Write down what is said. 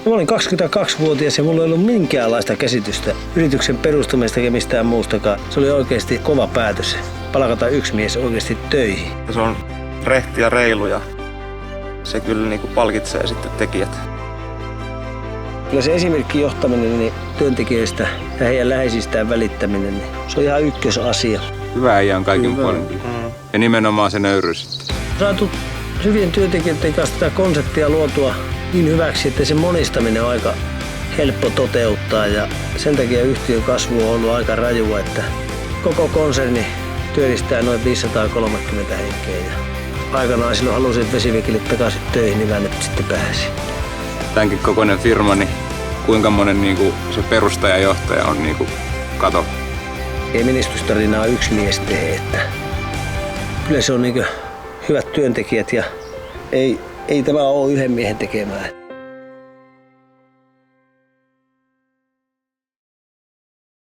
Mä olin 22-vuotias ja mulla ei ollut minkäänlaista käsitystä yrityksen perustamista eikä mistään muustakaan. Se oli oikeasti kova päätös. Palkata yksi mies oikeasti töihin. Se on rehti ja reilu ja se kyllä niin kuin palkitsee sitten tekijät. Kyllä se esimerkki johtaminen niin työntekijöistä ja heidän läheisistään välittäminen, niin se on ihan ykkösasia. Hyvä äijä on kaikin puolin. Ja nimenomaan se nöyryys. Saatu hyvien työntekijöiden kanssa tätä konseptia luotua niin hyväksi, että se monistaminen on aika helppo toteuttaa ja sen takia yhtiön kasvu on ollut aika rajua, että koko konserni työllistää noin 530 henkeä. Ja aikanaan silloin halusin Vesivikille takaisin töihin, niin mä nyt sitten pääsin. Tämänkin kokoinen firma, niin kuinka monen niin se perustajajohtaja on kato. Ei menestystarinaa yksi mies tee, että kyllä se on hyvät työntekijät ja ei tämä ole yhden miehen tekemää.